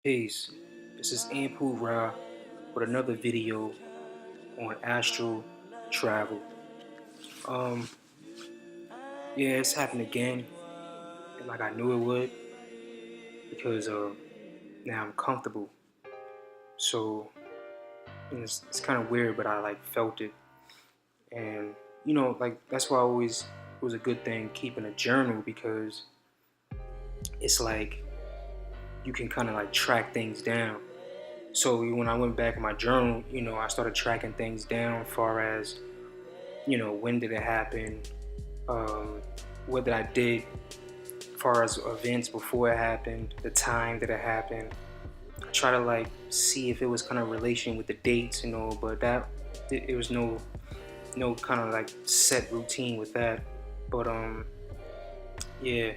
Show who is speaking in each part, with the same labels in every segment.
Speaker 1: Peace. This is Anpu with another video on astral travel. Um, yeah, it's happened again, like I knew it would, because now I'm comfortable. So it's kind of weird, but I like felt it, and like that's why it was a good thing keeping a journal because it's like you can kind of like track things down. So when I went back in my journal, I started tracking things down, as far as when did it happen, um, what did I did, as far as events before it happened, the time that it happened. I try to like see if it was kind of relation with the dates, but that it was no kind of like set routine with that. But yeah,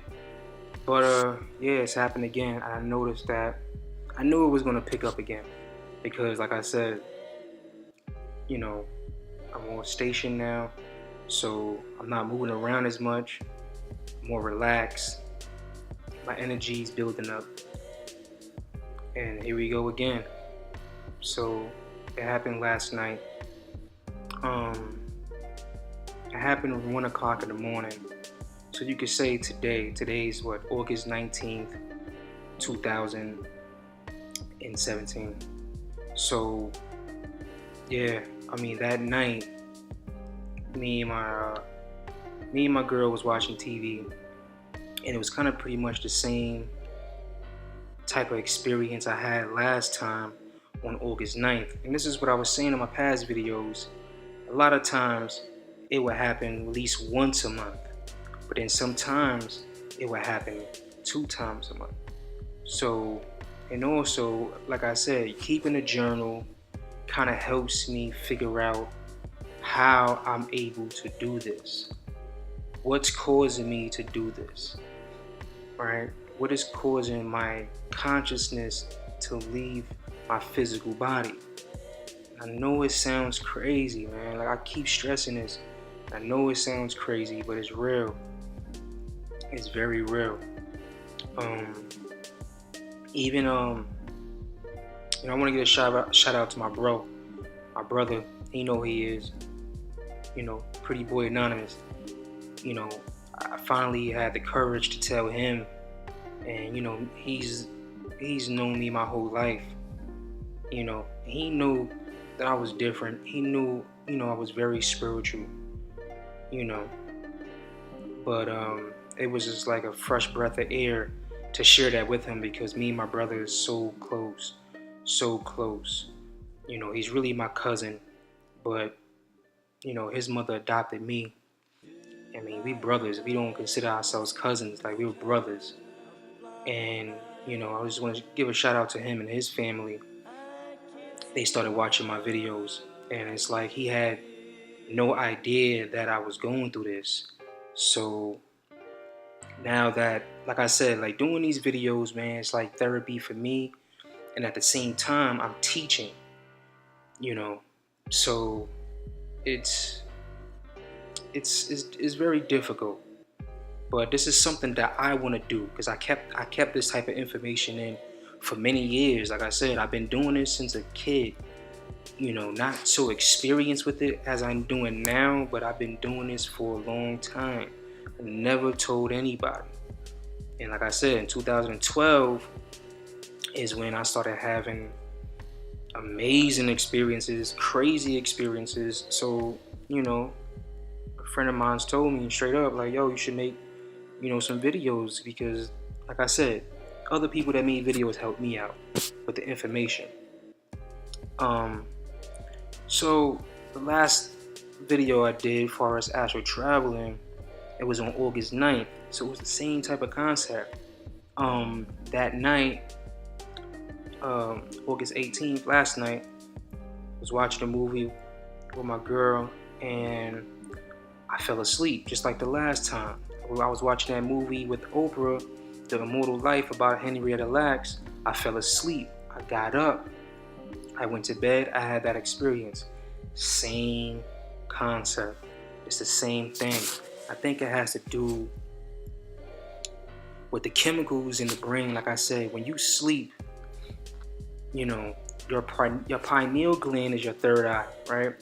Speaker 1: yeah, it's happened again. I noticed that I knew it was gonna pick up again because, like I said, you know, I'm on station now, so I'm not moving around as much, more relaxed. My energy's building up, and here we go again. So it happened last night. Um, it happened at 1 o'clock in the morning. So you could say today. Today's what, August 19th, 2017. So yeah, I mean that night, me and my girl was watching TV, and it was kind of pretty much the same type of experience I had last time on August 9th. And this is what I was saying in my past videos. A lot of times it would happen at least once a month, but then sometimes it would happen 2 times a month. So, and also, like I said, keeping a journal kind of helps me figure out how I'm able to do this. What's causing me to do this, right? What is causing my consciousness to leave my physical body? I know it sounds crazy, man. Like I keep stressing this. I know it sounds crazy, but it's real. It's very real. Um, even I want to give a shout out to my brother. He know who he is. Pretty boy anonymous. I finally had the courage to tell him, and he's known me my whole life. He knew that I was different. He knew, I was very spiritual. You know, but it was just like a fresh breath of air to share that with him because me and my brother is so close, so close. He's really my cousin, but his mother adopted me. I mean, we brothers. We don't consider ourselves cousins. Like we were brothers. And I just want to give a shout out to him and his family. They started watching my videos, and it's like he had no idea that I was going through this. So now that, like I said, like doing these videos, man, it's like therapy for me, and at the same time, I'm teaching. You know, so it's it's very difficult. But this is something that I want to do because I kept this type of information in for many years. Like I said, I've been doing this since a kid. Not so experienced with it as I'm doing now, but I've been doing this for a long time. I never told anybody. And like I said, in 2012 is when I started having amazing experiences, crazy experiences. So, a friend of mine's told me straight up, like, yo, you should make, some videos because, like I said, other people that made videos helped me out with the information. So the last video I did as far as astral traveling, it was on August 9th. So it was the same type of concept. That night, August 18th, last night, I was watching a movie with my girl and I fell asleep just like the last time. When I was watching that movie with Oprah, The Immortal Life about Henrietta Lacks, I fell asleep. I got up. I went to bed. I had that experience. Same concept. It's the same thing. I think it has to do with the chemicals in the brain. Like I said, when you sleep, You know, your pineal gland is your third eye, right?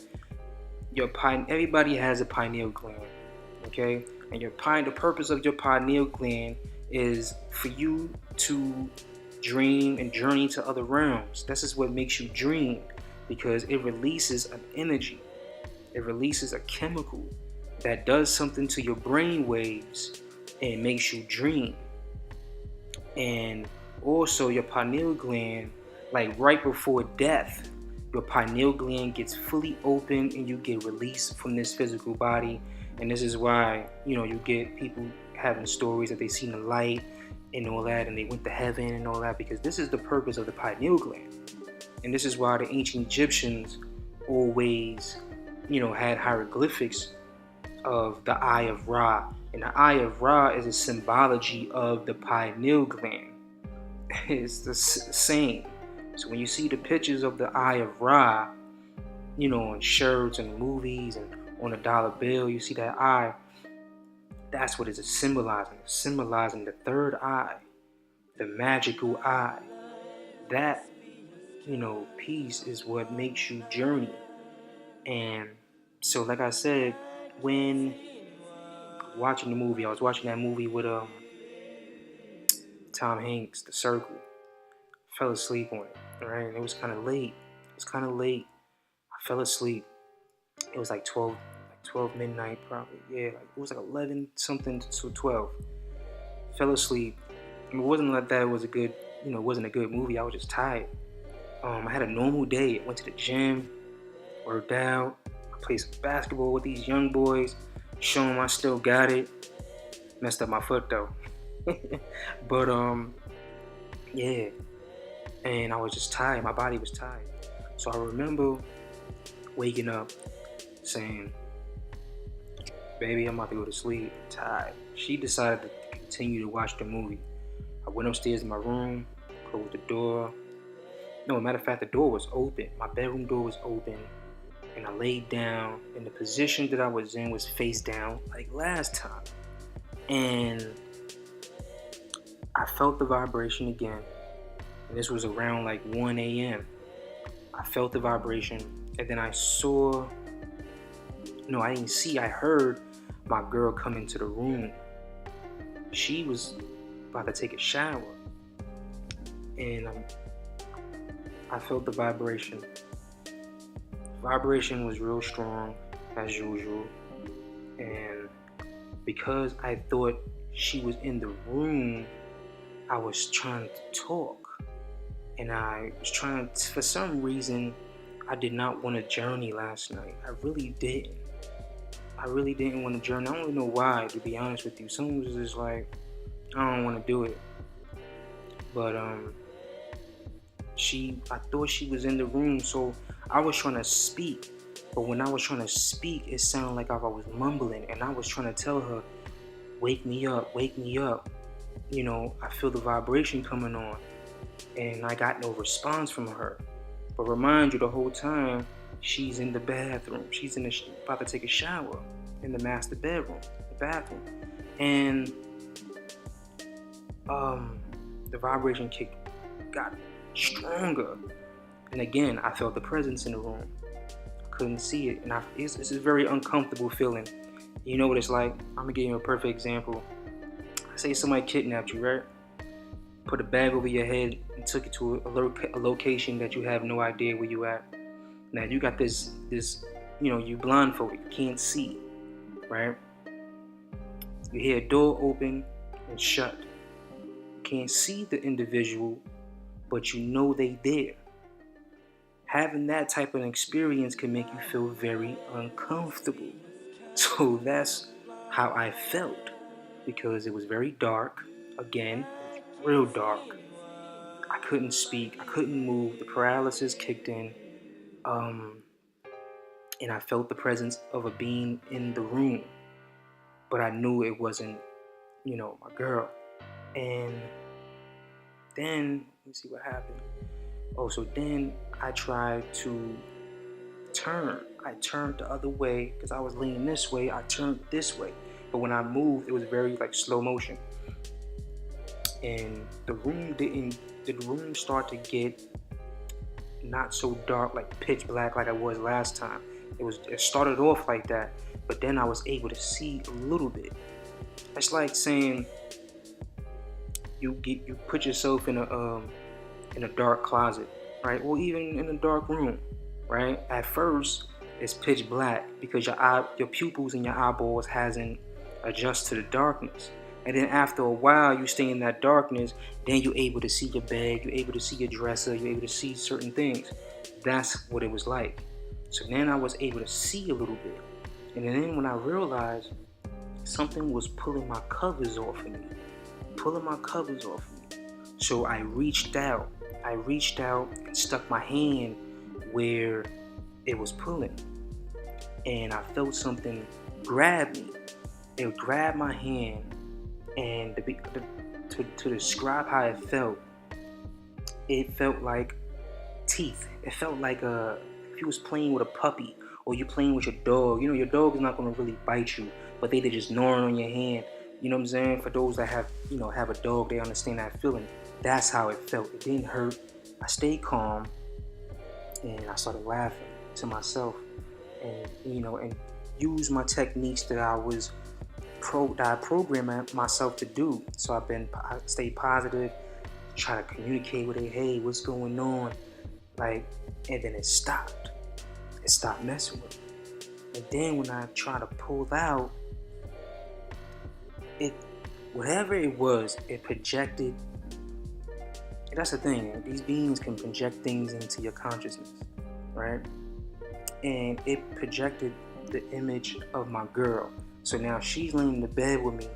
Speaker 1: Everybody has a pineal gland, okay? And the purpose of your pineal gland is for you to dream and journey to other realms. This is what makes you dream, because it releases an energy. It releases a chemical that does something to your brain waves and makes you dream. And also your pineal gland, like right before death, your pineal gland gets fully open and you get released from this physical body. And this is why, you get people having stories that they seen the light and all that, and they went to heaven and all that, because this is the purpose of the pineal gland. And this is why the ancient Egyptians always, had hieroglyphics of the Eye of Ra. And the Eye of Ra is a symbology of the pineal gland. It's the same. So when you see the pictures of the Eye of Ra, on shirts and movies and on a dollar bill, you see that eye. That's what it's symbolizing. It's symbolizing the third eye, the magical eye. That, piece is what makes you journey. And so, like I said, when watching the movie, I was watching that movie with Tom Hanks, The Circle. Fell asleep on it, right? And it was kind of late. I fell asleep. It was like 12 midnight probably. Yeah, it was like 11 something to 12. Fell asleep. It wasn't like that. It was it wasn't a good movie. I was just tired. I had a normal day. I went to the gym, worked out, I played some basketball with these young boys, show them I still got it. Messed up my foot though. But yeah. And I was just tired. My body was tired. So I remember waking up saying, baby, I'm about to go to sleep. I'm tired. She decided to continue to watch the movie. I went upstairs in my room, closed the door. No, matter of fact, the door was open. My bedroom door was open. And I laid down. And the position that I was in was face down like last time. And I felt the vibration again. And this was around like 1 a.m. I felt the vibration, and then I saw, no, I didn't see, I heard my girl come into the room. She was about to take a shower, and I felt the vibration. The vibration was real strong, as usual, and because I thought she was in the room, I was trying to talk. And I was trying to, for some reason, I did not want to journey last night. I really didn't want to journey. I don't even know why, to be honest with you. Someone was just like, I don't want to do it. But I thought she was in the room, so I was trying to speak. But when I was trying to speak, it sounded like I was mumbling. And I was trying to tell her, wake me up, wake me up. I feel the vibration coming on. And I got no response from her. But remind you, the whole time, she's in the bathroom. She's about to take a shower in the master bedroom, the bathroom. And the vibration got stronger. And again, I felt the presence in the room. I couldn't see it. And it's a very uncomfortable feeling. You know what it's like? I'm going to give you a perfect example. Say somebody kidnapped you, right? Put a bag over your head and took you to a location that you have no idea where you at. Now you got this, you blindfolded, you can't see, right? You hear a door open and shut. You can't see the individual, but you know they there. Having that type of experience can make you feel very uncomfortable. So that's how I felt, because it was very dark. Again, real dark. I couldn't speak. I couldn't move. The paralysis kicked in. And I felt the presence of a being in the room. But I knew it wasn't, my girl. And then, let me see what happened. Oh, so then I tried to turn. I turned the other way because I was leaning this way. I turned this way. But when I moved, it was very like slow motion. And the room started to get not so dark, like pitch black like I was last time. It started off like that, but then I was able to see a little bit. It's like saying you put yourself in a dark closet, right? Or even in a dark room, right? At first, it's pitch black because your pupils and your eyeballs hasn't adjusted to the darkness. And then after a while, you stay in that darkness. Then you're able to see your bed. You're able to see your dresser. You're able to see certain things. That's what it was like. So then I was able to see a little bit. And then when I realized something was pulling my covers off of me, So I reached out. And stuck my hand where it was pulling. And I felt something grab me. It grabbed my hand. And to describe how it felt like teeth. It felt like if you was playing with a puppy or you playing with your dog. You know, your dog is not going to really bite you, but they just gnawing on your hand. You know what I'm saying? For those that have a dog, they understand that feeling. That's how it felt. It didn't hurt. I stayed calm, and I started laughing to myself, and use my techniques that I programmed myself to do. So I stayed positive, try to communicate with it. Hey, what's going on? And then it stopped. It stopped messing with me. And then when I tried to pull out, whatever it was, it projected. That's the thing. These beings can project things into your consciousness, right? And it projected the image of my girl. So now she's laying in the bed with me,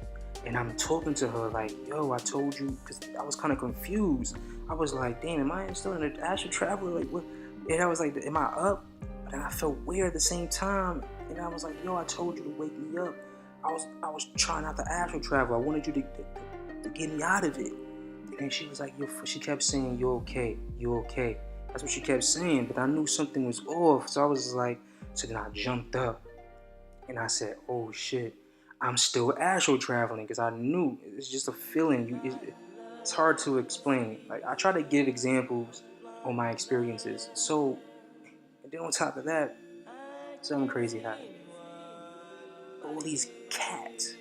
Speaker 1: and I'm talking to her like, yo, I told you, because I was kind of confused. I was like, damn, am I still in the astral travel? Like, what? And I was like, am I up? But then I felt weird at the same time. And I was like, yo, I told you to wake me up. I was trying not to astral travel. I wanted you to get me out of it. And she was like, she kept saying, you're okay. That's what she kept saying. But I knew something was off. So I was like, so then I jumped up. And I said, oh shit, I'm still astral traveling. Because I knew, it's just a feeling. It's hard to explain. Like, I try to give examples on my experiences. So, and then on top of that, something crazy happened. All these cats.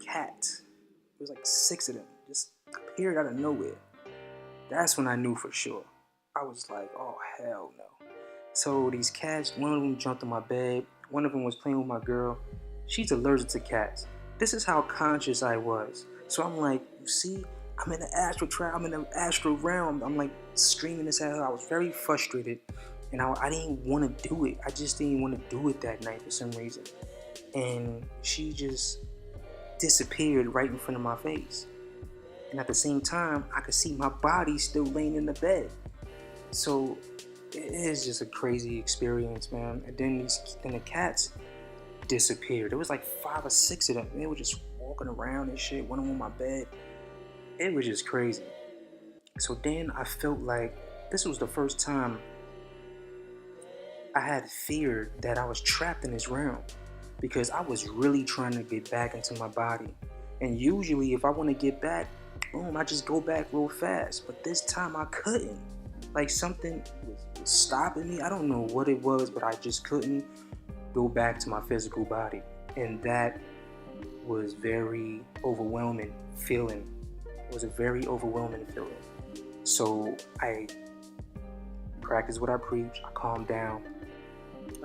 Speaker 1: It was like 6 of them. Just appeared out of nowhere. That's when I knew for sure. I was like, oh hell no. So these cats, one of them jumped on my bed. One of them was playing with my girl. She's allergic to cats. This is how conscious I was. So I'm like, you see, I'm in the astral realm. I'm like screaming this at her. I was very frustrated. And I didn't want to do it. I just didn't want to do it that night for some reason. And she just disappeared right in front of my face. And at the same time, I could see my body still laying in the bed. So it is just a crazy experience, man. And then the cats disappeared. There was like 5 or 6 of them. They were just walking around and shit, one on my bed. It was just crazy. So then I felt like this was the first time I had feared that I was trapped in this realm, because I was really trying to get back into my body. And usually if I want to get back, boom, I just go back real fast. But this time I couldn't. Like something was stopping me. I don't know what it was, but I just couldn't go back to my physical body. And that was very overwhelming feeling. It was a very overwhelming feeling. So I practiced what I preach. I calmed down.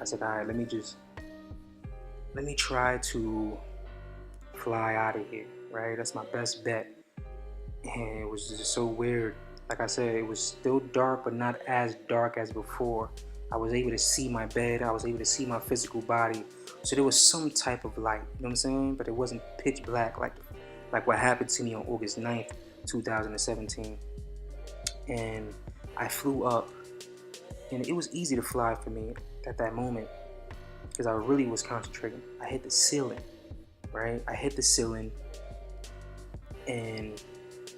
Speaker 1: I said, all right, let me try to fly out of here, right? That's my best bet. And it was just so weird. Like I said, it was still dark, but not as dark as before. I was able to see my bed. I was able to see my physical body. So there was some type of light, you know what I'm saying? But it wasn't pitch black like what happened to me on August 9th, 2017. And I flew up, and it was easy to fly for me at that moment because I really was concentrating. I hit the ceiling, right? I hit the ceiling, and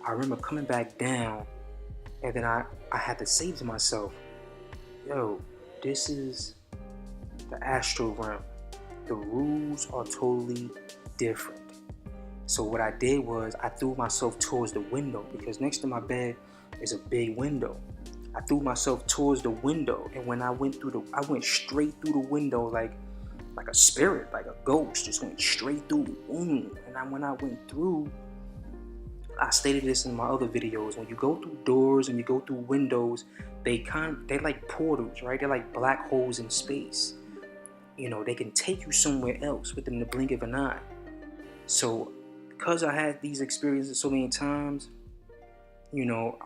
Speaker 1: I remember coming back down, and then I had to say to myself, yo, this is the astral realm. The rules are totally different. So what I did was I threw myself towards the window, because next to my bed is a big window. I threw myself towards the window, and when I went straight through the window like a spirit, like a ghost, just went straight through. Boom. And when I went through, I stated this in my other videos. When you go through doors and you go through windows, they're like portals, right? They're like black holes in space. They can take you somewhere else within the blink of an eye. So, because I had these experiences so many times, I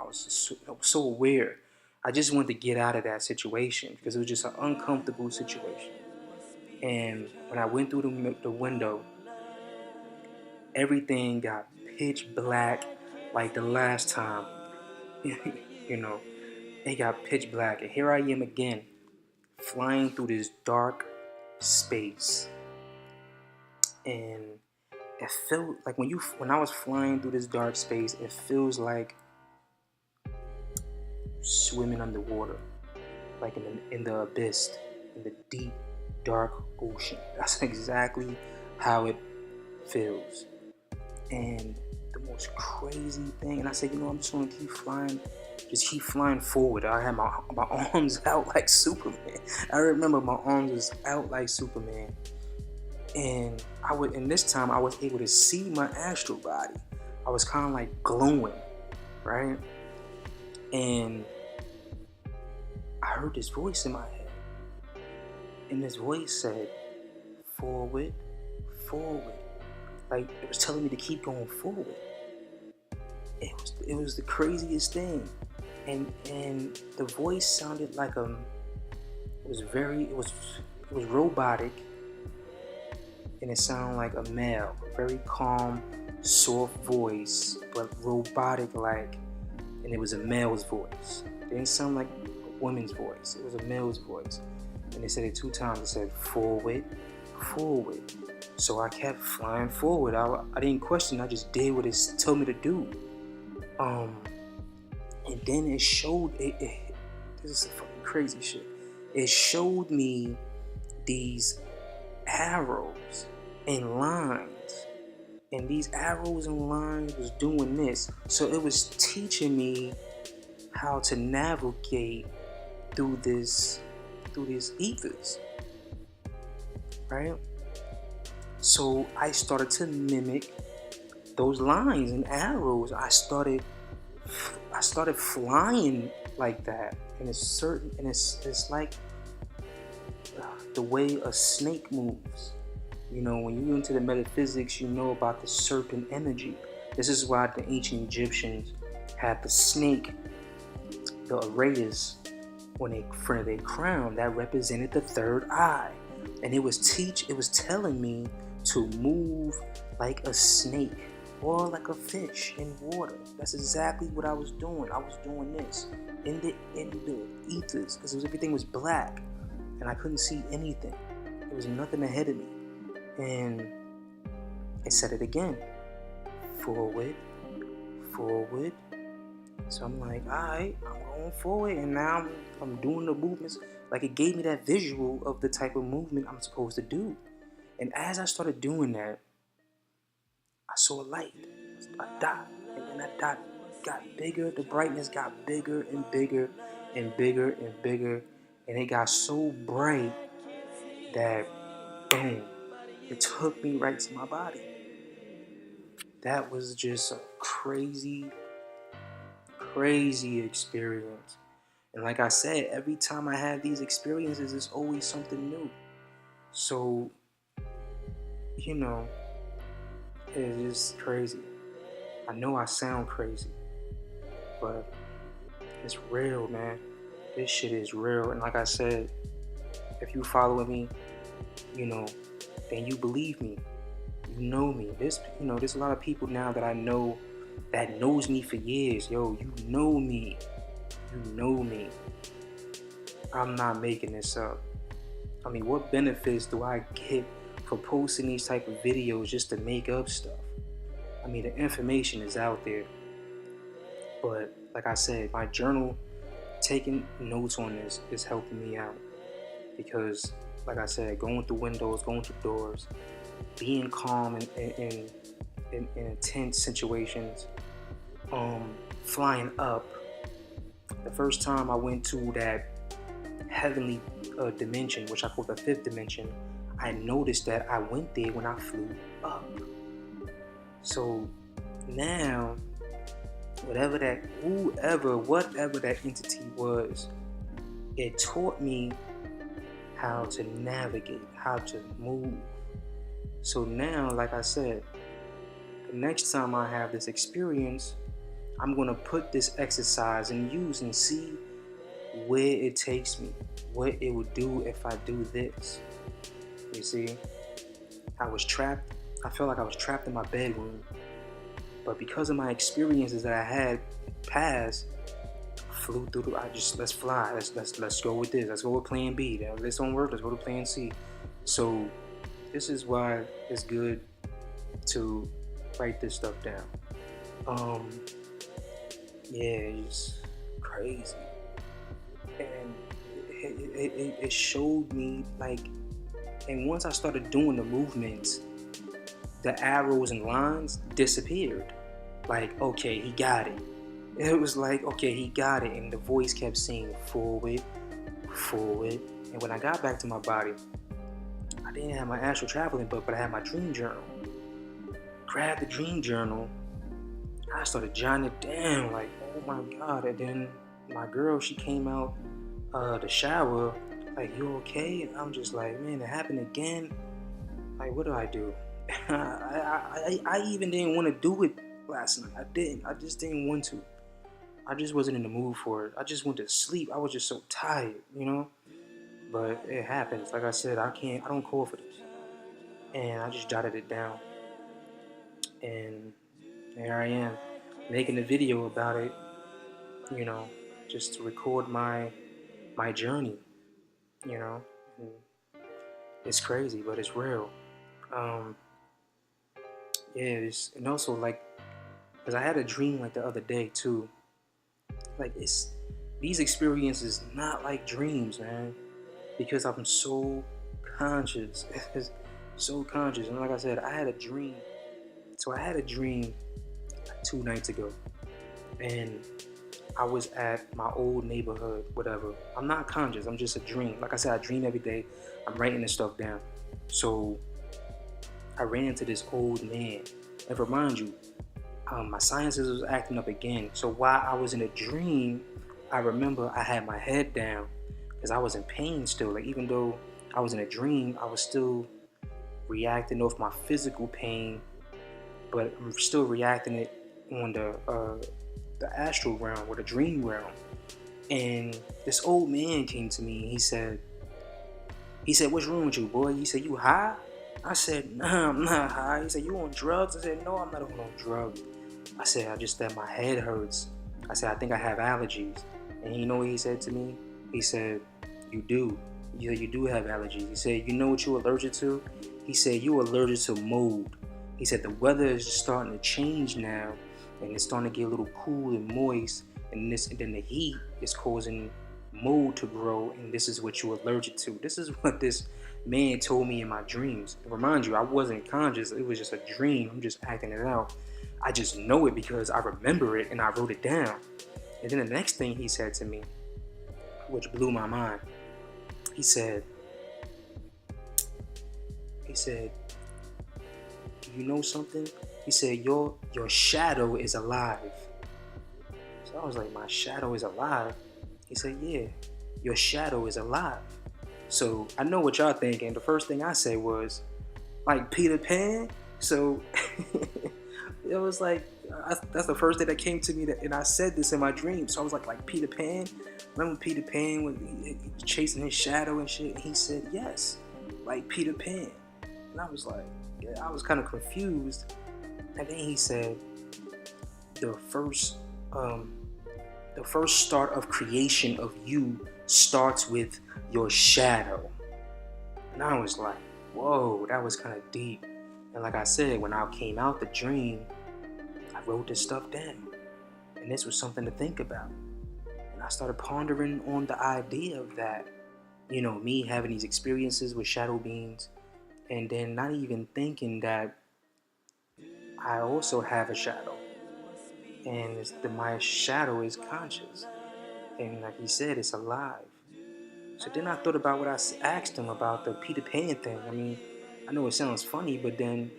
Speaker 1: was so aware. I just wanted to get out of that situation because it was just an uncomfortable situation. And when I went through the window, everything got pitch black like the last time. It got pitch black. And here I am again, flying through this dark space. And it felt like when I was flying through this dark space, it feels like swimming underwater, like in the abyss, in the deep, dark ocean. That's exactly how it feels. And the most crazy thing, and I said, I'm just gonna keep flying forward. I had my arms out like Superman. I remember my arms was out like Superman. And this time I was able to see my astral body. I was kind of like glowing, right? And I heard this voice in my head. And this voice said, forward, forward. Like it was telling me to keep going forward. It was the craziest thing. And the voice sounded like it was robotic. And it sounded like a male, very calm, soft voice, but robotic like, and it was a male's voice. It didn't sound like a woman's voice. It was a male's voice. And they said it 2 times. It said forward, forward. So I kept flying forward. I didn't question. I just did what it told me to do. And then it showed it. This is some fucking crazy shit. It showed me these arrows and lines, and these arrows and lines was doing this. So it was teaching me how to navigate through these ethers, right? So I started to mimic those lines and arrows. I started flying like that, and it's like the way a snake moves. When you're into the metaphysics, you know about the serpent energy. This is why the ancient Egyptians had the snake, the arrays, on the front of their crown that represented the third eye. And it was telling me to move like a snake or like a fish in water. That's exactly what I was doing. I was doing this in the ethers because everything was black and I couldn't see anything. There was nothing ahead of me. And it said it again. Forward, forward. So I'm like, alright, I'm going forward, and now I'm doing the movements. Like it gave me that visual of the type of movement I'm supposed to do. And as I started doing that, I saw a light, a dot, and then that dot got bigger. The brightness got bigger and bigger and bigger and bigger, and it got so bright that boom, it took me right to my body. That was just a crazy experience. And like I said, every time I have these experiences, it's always something new. So, it is crazy. I know I sound crazy, but it's real, man. This shit is real. And like I said, if you following me, then you believe me. You know me. There's a lot of people now that I know that knows me for years. Yo, you know me. You know me. I'm not making this up. I mean, what benefits do I get for posting these type of videos just to make up stuff? I mean, the information is out there. But like I said, my journal, taking notes on this is helping me out. Because like I said, going through windows, going through doors, being calm in intense situations, flying up, The first time I went to that heavenly dimension, which I call the fifth dimension, I noticed that I went there when I flew up. So now, whatever that entity was, it taught me how to navigate, how to move. So now, like I said, the next time I have this experience, I'm going to put this exercise in use and see where it takes me, what it would do if I do this. You see, I was trapped. I felt like I was trapped in my bedroom. But because of my experiences that I had past, flew through. Let's fly. Let's go with this. Let's go with Plan B. This don't work. Let's go to Plan C. So this is why it's good to write this stuff down. Um, yeah, it's crazy, and it showed me like, and once I started doing the movements, the arrows and lines disappeared. Like, okay, he got it. It was like, okay, he got it, and the voice kept saying forward, forward. And when I got back to my body, I didn't have my astral traveling book, but I had my dream journal. Grabbed the dream journal, I started jotting it down, like, oh my god. And then my girl, she came out the shower, like, you okay? And I'm just like, man, it happened again. Like, what do I do? I even didn't want to do it last night. I just didn't want to. I just wasn't in the mood for it. I just went to sleep. I was just so tired, you know? But it happens. Like I said, I don't call for this. And I just jotted it down. And there I am, making a video about it, you know, just to record my journey, you know? And it's crazy, but it's real. Um, yeah, and also, like, because I had a dream, like, the other day, too. Like, these experiences not like dreams, man, because I'm so conscious. So conscious. And like I said, I had a dream. So I had a dream like 2 nights ago, and I was at my old neighborhood, whatever. I'm not conscious. I'm just a dream. Like I said, I dream every day. I'm writing this stuff down. So I ran into this old man. And remind you, my sciences was acting up again. So while I was in a dream, I remember I had my head down because I was in pain still. Like, even though I was in a dream, I was still reacting off my physical pain, but I'm still reacting it on the astral realm or the dream realm. And this old man came to me and he said, what's wrong with you, boy? He said, you high? I said, nah, I'm not high. He said, you on drugs? I said, no, I'm not on no drugs. I said, I just that my head hurts. I said, I think I have allergies. And you know what he said to me? He said, you do. You do have allergies. He said, you know what you're allergic to? He said, you're allergic to mold. He said, the weather is just starting to change now, and it's starting to get a little cool and moist, and then the heat is causing mold to grow, and this is what you're allergic to. This is what this man told me in my dreams. And remind you, I wasn't conscious. It was just a dream. I'm just acting it out. I just know it because I remember it and I wrote it down. And then the next thing he said to me, which blew my mind, he said, do you know something? He said, your shadow is alive. So I was like, my shadow is alive? He said, yeah, your shadow is alive. So I know what y'all thinking. The first thing I said was, like Peter Pan? So it was like, that's the first thing that came to me, and I said this in my dream. So I was like Peter Pan? Remember Peter Pan when he chasing his shadow and shit? And he said, yes, like Peter Pan. And I was like, yeah, I was kind of confused. And then he said, the first start of creation of you starts with your shadow. And I was like, whoa, that was kind of deep. And like I said, when I came out the dream, I wrote this stuff down. And this was something to think about. And I started pondering on the idea of that. You know, me having these experiences with shadow beings, and then not even thinking that I also have a shadow. And my shadow is conscious. And like he said, it's alive. So then I thought about what I asked him about the Peter Pan thing. I mean, I know it sounds funny, but then,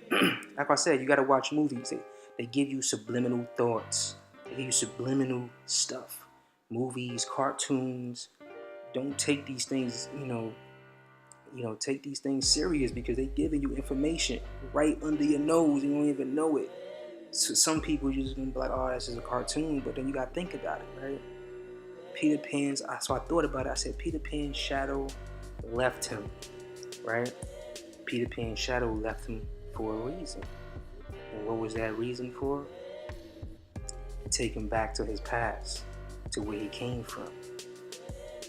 Speaker 1: like I said, you got to watch movies. They give you subliminal thoughts. They give you subliminal stuff. Movies, cartoons. Don't take these things, take these things serious because they're giving you information right under your nose. You don't even know it. So some people just gonna be like, oh, that's just a cartoon, but then you gotta think about it, right? Peter Pan's, so I thought about it. I said, Peter Pan's shadow left him, right? Peter Pan's shadow left him for a reason. And what was that reason for? Take him back to his past, to where he came from.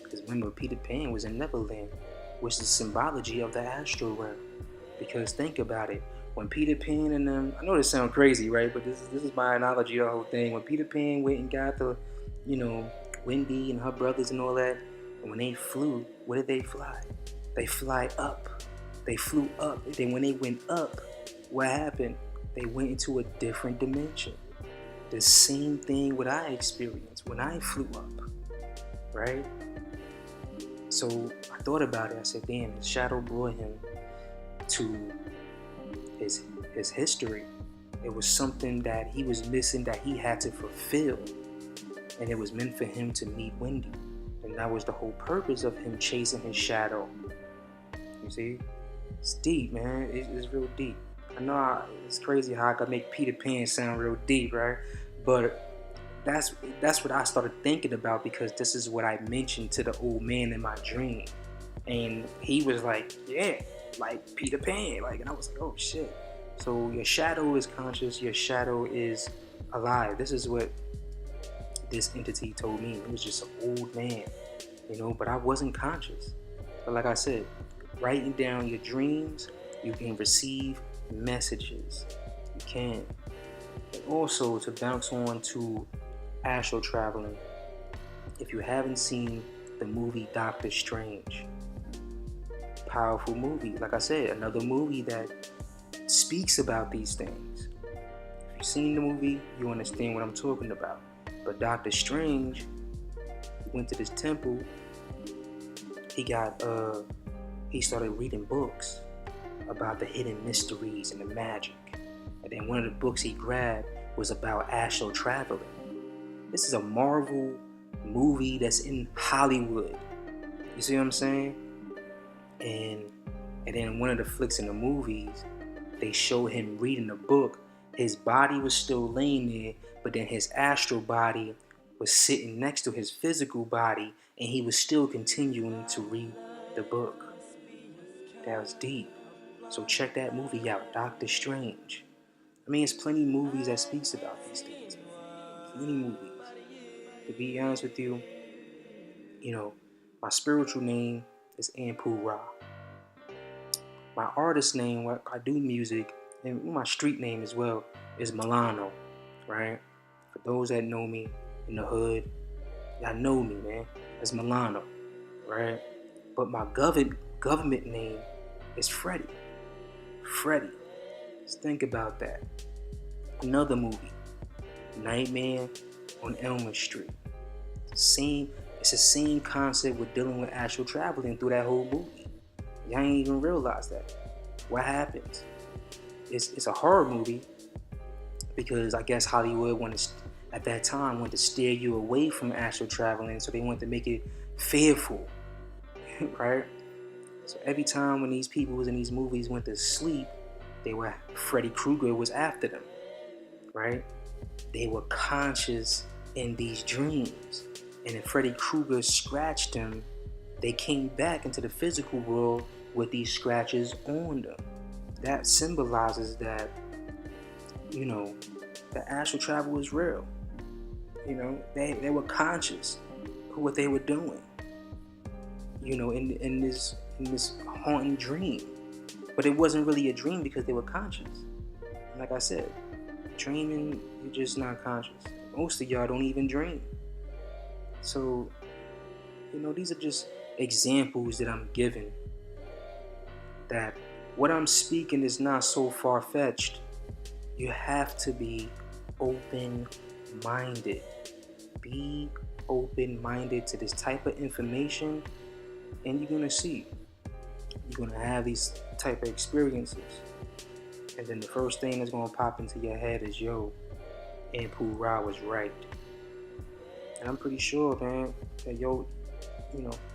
Speaker 1: Because remember, Peter Pan was in Neverland, which is symbology of the astral realm. Because think about it, when Peter Pan and them, I know this sounds crazy, right? But this is my analogy of the whole thing. When Peter Pan went and got the, Wendy and her brothers and all that, and when they flew, where did they fly? They fly up. They flew up. And then when they went up, what happened? They went into a different dimension. The same thing what I experienced when I flew up, right? So I thought about it. I said, damn, his shadow brought him to his history. It was something that he was missing that he had to fulfill. And it was meant for him to meet Wendy. And that was the whole purpose of him chasing his shadow. You see? It's deep, man. It's real deep. I know it's crazy how I can make Peter Pan sound real deep, right? But that's what I started thinking about, because this is what I mentioned to the old man in my dream. And he was like, yeah, like Peter Pan. Like, and I was like, oh shit. So your shadow is conscious, your shadow is alive. This is what this entity told me. It was just an old man, but I wasn't conscious. But like I said, writing down your dreams, you can receive messages. You can. And also, to bounce on to astral traveling, if you haven't seen the movie Doctor Strange, powerful movie. Like I said, another movie that speaks about these things. If you've seen the movie, you understand what I'm talking about. But Doctor Strange went to this temple. He started reading books about the hidden mysteries and the magic. And then one of the books he grabbed was about astral traveling. This is a Marvel movie that's in Hollywood. You see what I'm saying? And then one of the flicks in the movies, they show him reading the book. His body was still laying there, but then his astral body was sitting next to his physical body, and he was still continuing to read the book. That was deep. So check that movie out, Doctor Strange. I mean, there's plenty of movies that speaks about these things, man. Plenty movies. To be honest with you, my spiritual name is Anpu. My artist name, I do music, and my street name as well, is Milano, right? For those that know me in the hood, y'all know me, man. It's Milano, right? But my government name is Freddie. Freddie. Just think about that. Another movie, Nightmare on Elm Street. It's the same concept with dealing with astral traveling through that whole movie. Y'all ain't even realize that. What happens? It's a horror movie because I guess Hollywood at that time wanted to steer you away from astral traveling, so they wanted to make it fearful, right? So every time when these people was in these movies went to sleep, Freddy Krueger was after them, right? They were conscious in these dreams, and if Freddy Krueger scratched them, they came back into the physical world with these scratches on them. That symbolizes that, the astral travel is real. They were conscious of what they were doing, in this haunting dream. But it wasn't really a dream because they were conscious. Like I said, dreaming, you're just not conscious. Most of y'all don't even dream. So, these are just examples that I'm giving, that what I'm speaking is not so far-fetched. You have to be open-minded. Be open-minded to this type of information, and you're gonna see. You're gonna have these type of experiences, and then the first thing that's gonna pop into your head is, yo, Anpu was right. And I'm pretty sure, man, that for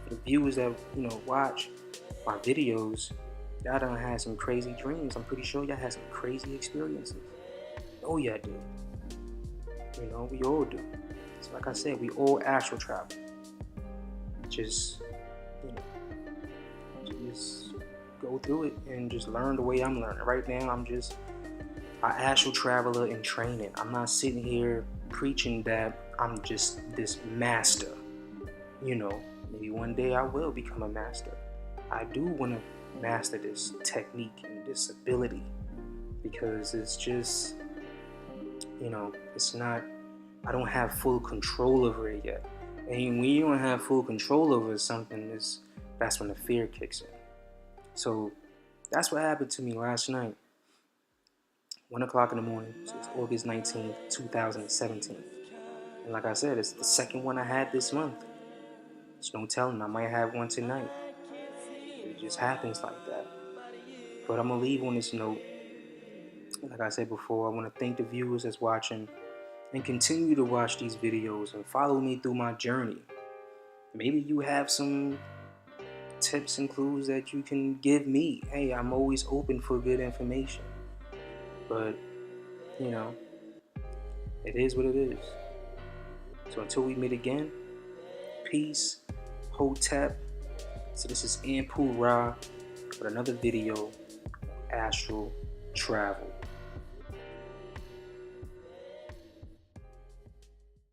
Speaker 1: the viewers that watch my videos, y'all done had some crazy dreams. I'm pretty sure y'all had some crazy experiences. Oh yeah, did. We all do. So like I said, we all astral travel. Just just go through it and just learn the way I'm learning. Right now, I'm just an astral traveler in training. I'm not sitting here preaching that I'm just this master. Maybe one day I will become a master. I do want to master this technique and this ability, because it's just, it's not, I don't have full control over it yet. And when you don't have full control over something, that's when the fear kicks in. So that's what happened to me last night. 1 o'clock in the morning, so it's August 19th, 2017. And like I said, it's the second one I had this month. There's no telling, I might have one tonight. It just happens like that. But I'm gonna leave on this note. Like I said before, I want to thank the viewers that's watching, and continue to watch these videos and follow me through my journey. Maybe you have some tips and clues that you can give me. Hey, I'm always open for good information. But, it is what it is. So until we meet again, peace, hotep. So this is Anpu with another video, Astral Travel.